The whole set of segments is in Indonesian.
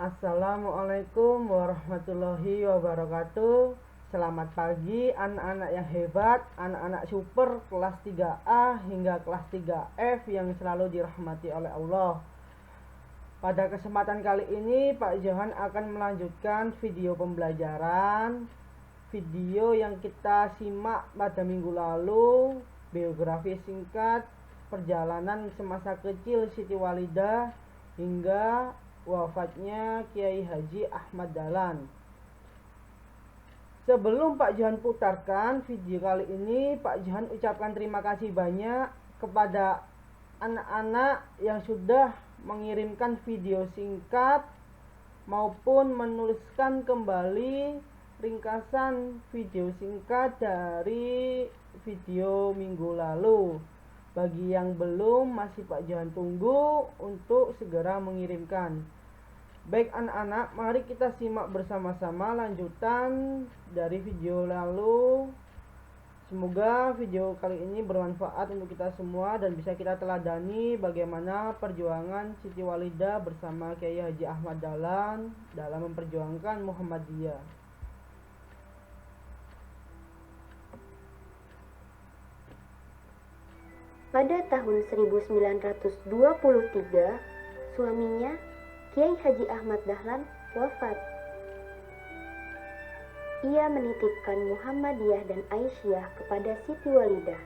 Assalamualaikum warahmatullahi wabarakatuh. Selamat pagi anak-anak yang hebat, anak-anak super kelas 3A hingga kelas 3F yang selalu dirahmati oleh Allah. Pada kesempatan kali ini Pak Johan akan melanjutkan video pembelajaran. Video yang kita simak pada minggu lalu, biografi singkat perjalanan semasa kecil Siti Walidah hingga wafatnya Kiai Haji Ahmad Dahlan. Sebelum Pak Johan putarkan video kali ini, Pak Johan ucapkan terima kasih banyak kepada anak-anak yang sudah mengirimkan video singkat maupun menuliskan kembali ringkasan video singkat dari video minggu lalu. Bagi yang belum, masih Pak Johan tunggu untuk segera mengirimkan. Baik anak-anak, mari kita simak bersama-sama lanjutan dari video lalu. Semoga video kali ini bermanfaat untuk kita semua dan bisa kita teladani bagaimana perjuangan Siti Walidah bersama Kiai Haji Ahmad Dahlan dalam memperjuangkan Muhammadiyah. Pada tahun 1923, suaminya, Kiai Haji Ahmad Dahlan, wafat. Ia menitipkan Muhammadiyah dan Aisyah kepada Siti Walidah.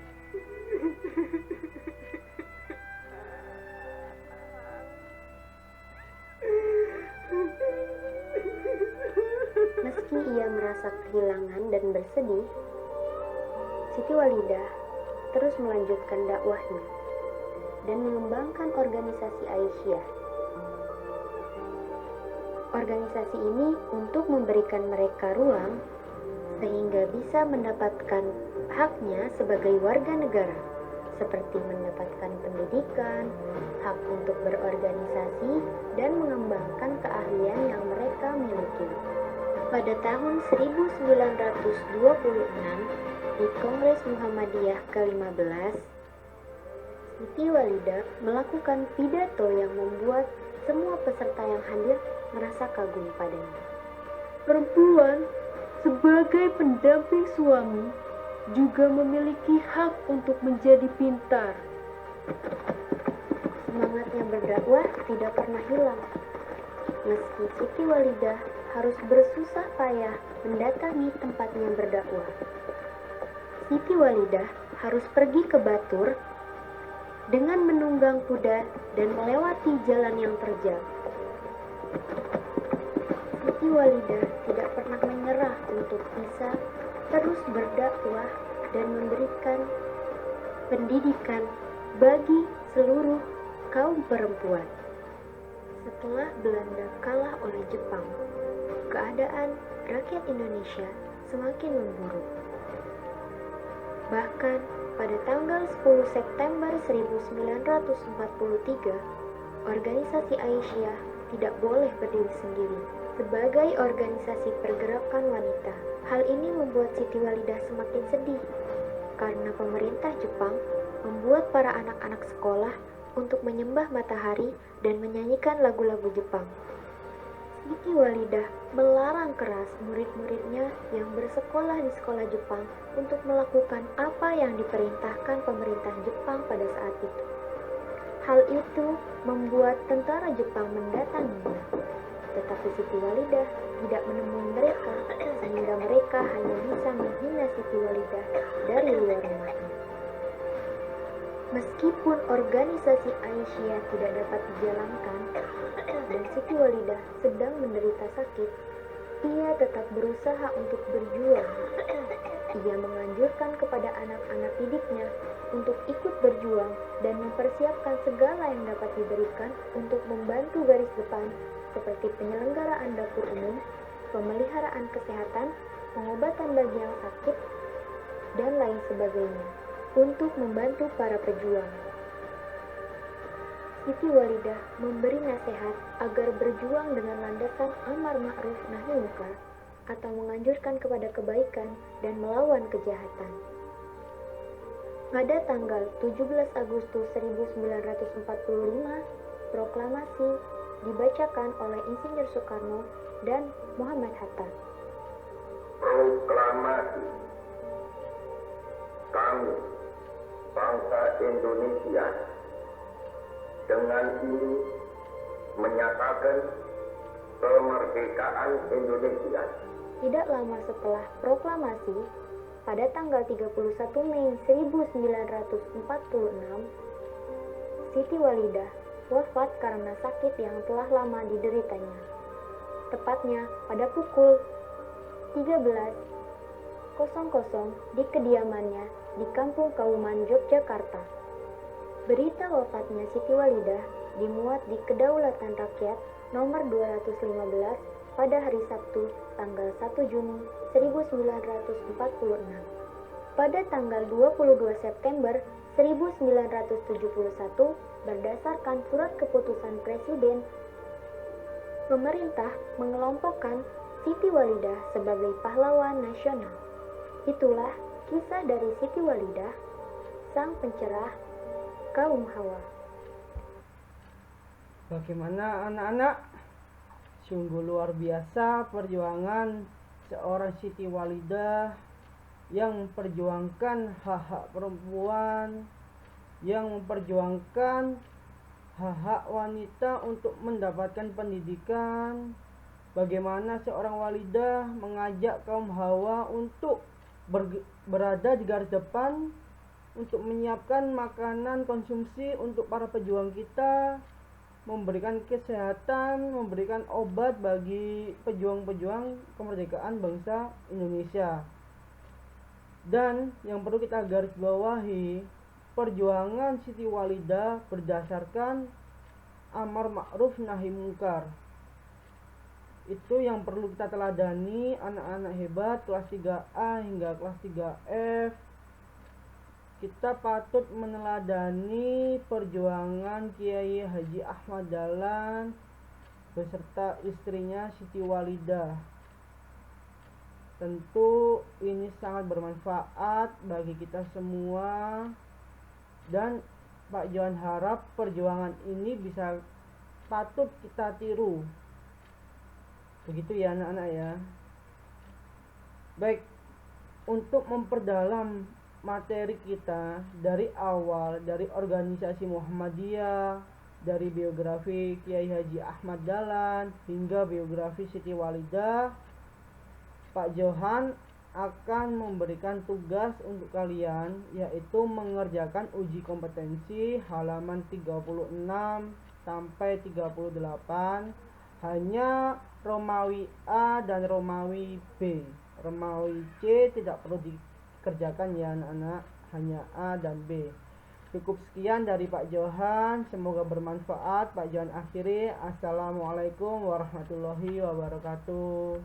Meski ia merasa kehilangan dan bersedih, Siti Walidah terus melanjutkan dakwahnya dan mengembangkan organisasi Aisyah. Organisasi ini untuk memberikan mereka ruang sehingga bisa mendapatkan haknya sebagai warga negara, seperti mendapatkan pendidikan, hak untuk berorganisasi, dan mengembangkan keahlian yang mereka miliki. Pada tahun 1926, di Kongres Muhammadiyah ke-15, Siti Walidah melakukan pidato yang membuat semua peserta yang hadir merasa kagum padanya. Perempuan sebagai pendamping suami juga memiliki hak untuk menjadi pintar. Semangatnya berdakwah tidak pernah hilang. Meski Siti Walidah harus bersusah payah mendatangi tempatnya berdakwah. Siti Walidah harus pergi ke Batur dengan menunggang kuda dan melewati jalan yang terjal. Siti Walidah tidak pernah menyerah untuk bisa terus berdakwah dan memberikan pendidikan bagi seluruh kaum perempuan. Setelah Belanda kalah oleh Jepang, keadaan rakyat Indonesia semakin memburuk. Bahkan pada tanggal 10 September 1943, organisasi Aisyah tidak boleh berdiri sendiri sebagai organisasi pergerakan wanita. Hal ini membuat Siti Walidah semakin sedih karena pemerintah Jepang membuat para anak-anak sekolah untuk menyembah matahari dan menyanyikan lagu-lagu Jepang. Siti Walidah melarang keras murid-muridnya yang bersekolah di sekolah Jepang untuk melakukan apa yang diperintahkan pemerintah Jepang pada saat itu. Hal itu membuat tentara Jepang mendatanginya, tetapi Siti Walidah tidak menemui mereka sehingga mereka hanya bisa menghina Siti Walidah dari luar rumahnya. Meskipun organisasi Aisyah tidak dapat dijalankan dan Siti Walidah sedang menderita sakit, ia tetap berusaha untuk berjuang. Ia menganjurkan kepada anak-anak didiknya untuk ikut berjuang dan mempersiapkan segala yang dapat diberikan untuk membantu garis depan seperti penyelenggaraan dapur umum, pemeliharaan kesehatan, pengobatan bagi yang sakit, dan lain sebagainya untuk membantu para pejuang. Siti Walidah memberi nasihat agar berjuang dengan landasan amar ma'ruf nahi munkar atau menganjurkan kepada kebaikan dan melawan kejahatan. Pada tanggal 17 Agustus 1945, proklamasi dibacakan oleh Insinyur Soekarno dan Muhammad Hatta. Proklamasi. Kami, bangsa Indonesia, dengan ini menyatakan kemerdekaan Indonesia. Tidak lama setelah proklamasi, pada tanggal 31 Mei 1946, Siti Walidah wafat karena sakit yang telah lama dideritanya. Tepatnya pada pukul 13.00 di kediamannya di Kampung Kauman, Yogyakarta. Berita wafatnya Siti Walidah dimuat di Kedaulatan Rakyat nomor 215 pada hari Sabtu tanggal 1 Juni 1946. Pada tanggal 22 September 1971, berdasarkan surat keputusan Presiden, pemerintah mengelompokkan Siti Walidah sebagai pahlawan nasional. Itulah kisah dari Siti Walidah, sang pencerah kaum Hawa. Bagaimana anak-anak? Sungguh luar biasa perjuangan seorang Siti Walidah yang memperjuangkan hak-hak perempuan, yang memperjuangkan hak-hak wanita untuk mendapatkan pendidikan. Bagaimana seorang walidah mengajak kaum Hawa untuk berada di garis depan untuk menyiapkan makanan konsumsi untuk para pejuang kita, memberikan kesehatan, memberikan obat bagi pejuang-pejuang kemerdekaan bangsa Indonesia. Dan yang perlu kita garis bawahi, perjuangan Siti Walidah berdasarkan amar ma'ruf nahi mungkar. Itu yang perlu kita teladani, anak-anak hebat kelas 3A hingga kelas 3F. Kita patut meneladani perjuangan Kiai Haji Ahmad Dahlan beserta istrinya Siti Walidah. Tentu ini sangat bermanfaat bagi kita semua, dan Pak Johan harap perjuangan ini bisa patut kita tiru. Begitu ya anak-anak ya. Baik, untuk memperdalam materi kita dari awal, dari organisasi Muhammadiyah, dari biografi Kiai Haji Ahmad Dahlan hingga biografi Siti Walidah, Pak Johan akan memberikan tugas untuk kalian, yaitu mengerjakan uji kompetensi halaman 36 sampai 38, hanya Romawi A dan Romawi B. Romawi C tidak perlu dikerjakan ya anak-anak, hanya A dan B. Cukup sekian dari Pak Johan, semoga bermanfaat. Pak Johan akhiri, assalamualaikum warahmatullahi wabarakatuh.